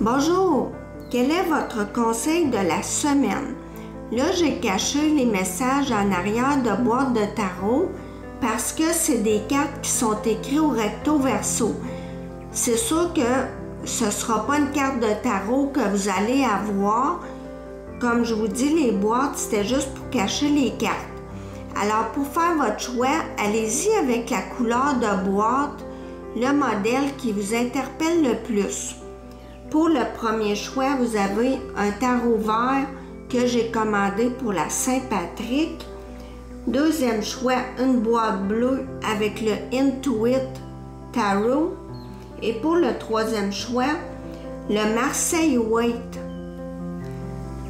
Bonjour, quel est votre conseil de la semaine? Là, j'ai caché les messages en arrière de boîte de tarot parce que c'est des cartes qui sont écrites au recto verso. C'est sûr que ce ne sera pas une carte de tarot que vous allez avoir. Comme je vous dis, les boîtes, c'était juste pour cacher les cartes. Alors, pour faire votre choix, allez-y avec la couleur de boîte, le modèle qui vous interpelle le plus. Pour le premier choix, vous avez un tarot vert que j'ai commandé pour la Saint-Patrick. Deuxième choix, une boîte bleue avec le Intuit Tarot. Et pour le troisième choix, le Marseille White.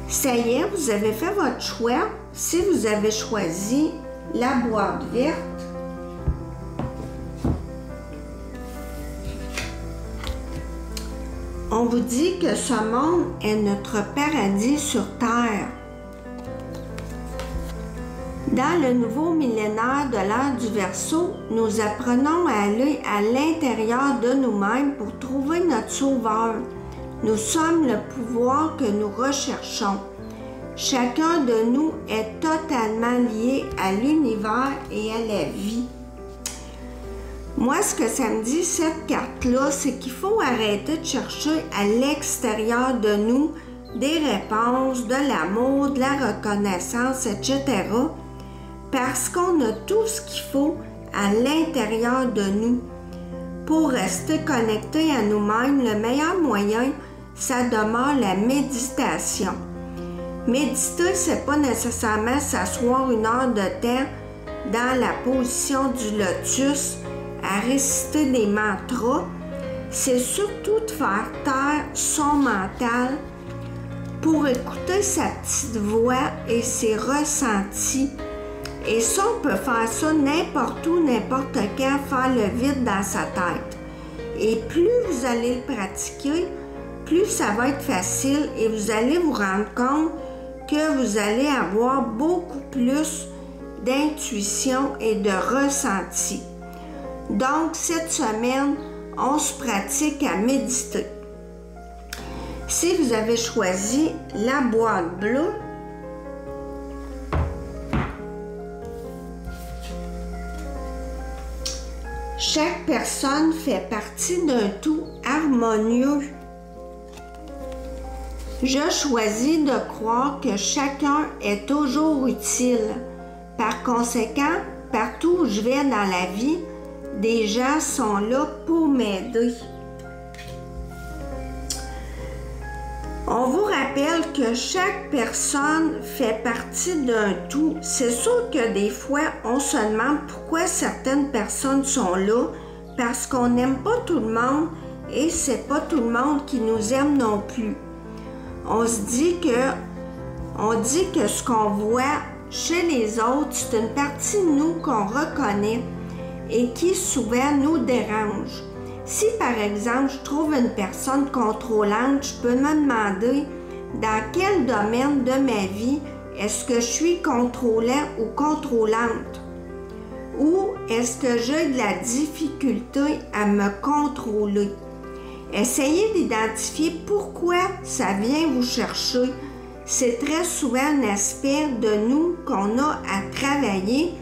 Ça y est, vous avez fait votre choix. Si vous avez choisi la boîte verte, on vous dit que ce monde est notre paradis sur Terre. Dans le nouveau millénaire de l'ère du Verseau, nous apprenons à aller à l'intérieur de nous-mêmes pour trouver notre sauveur. Nous sommes le pouvoir que nous recherchons. Chacun de nous est totalement lié à l'univers et à la vie. Moi, ce que ça me dit, cette carte-là, c'est qu'il faut arrêter de chercher à l'extérieur de nous des réponses, de l'amour, de la reconnaissance, etc. Parce qu'on a tout ce qu'il faut à l'intérieur de nous. Pour rester connecté à nous-mêmes, le meilleur moyen, ça demeure la méditation. Méditer, c'est pas nécessairement s'asseoir une heure de temps dans la position du lotus à réciter des mantras. C'est surtout de faire taire son mental pour écouter sa petite voix et ses ressentis. Et ça, on peut faire ça n'importe où, n'importe quand, faire le vide dans sa tête. Et plus vous allez le pratiquer, plus ça va être facile et vous allez vous rendre compte que vous allez avoir beaucoup plus d'intuition et de ressenti. Donc, cette semaine, on se pratique à méditer. Si vous avez choisi la boîte bleue, chaque personne fait partie d'un tout harmonieux. Je choisis de croire que chacun est toujours utile. Par conséquent, partout où je vais dans la vie, des gens sont là pour m'aider. On vous rappelle que chaque personne fait partie d'un tout. C'est sûr que des fois, on se demande pourquoi certaines personnes sont là, parce qu'on n'aime pas tout le monde et c'est pas tout le monde qui nous aime non plus. On dit que ce qu'on voit chez les autres, c'est une partie de nous qu'on reconnaît et qui souvent nous dérange. Si par exemple je trouve une personne contrôlante, je peux me demander dans quel domaine de ma vie est-ce que je suis contrôlant ou contrôlante? Ou est-ce que j'ai de la difficulté à me contrôler? Essayez d'identifier pourquoi ça vient vous chercher. C'est très souvent un aspect de nous qu'on a à travailler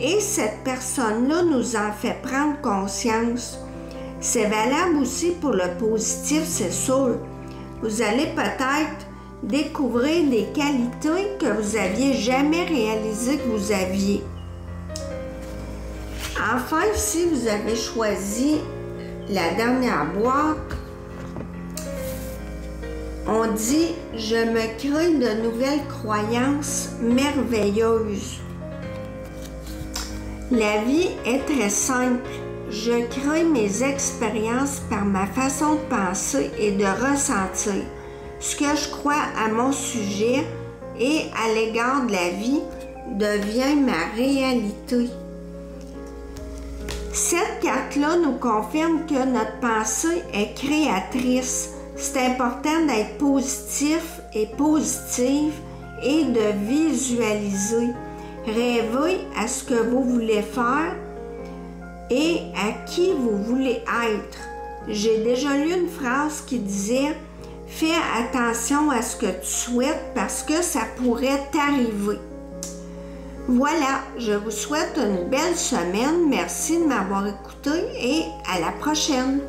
et cette personne-là nous en fait prendre conscience. C'est valable aussi pour le positif, c'est sûr. Vous allez peut-être découvrir des qualités que vous n'aviez jamais réalisées que vous aviez. Enfin, si vous avez choisi la dernière boîte, on dit « Je me crée de nouvelles croyances merveilleuses ». La vie est très simple. Je crée mes expériences par ma façon de penser et de ressentir. Ce que je crois à mon sujet et à l'égard de la vie devient ma réalité. Cette carte-là nous confirme que notre pensée est créatrice. C'est important d'être positif et positive et de visualiser. Rêvez à ce que vous voulez faire et à qui vous voulez être. J'ai déjà lu une phrase qui disait Fais attention à ce que tu souhaites parce que ça pourrait t'arriver. Voilà, je vous souhaite une belle semaine. Merci de m'avoir écouté et à la prochaine.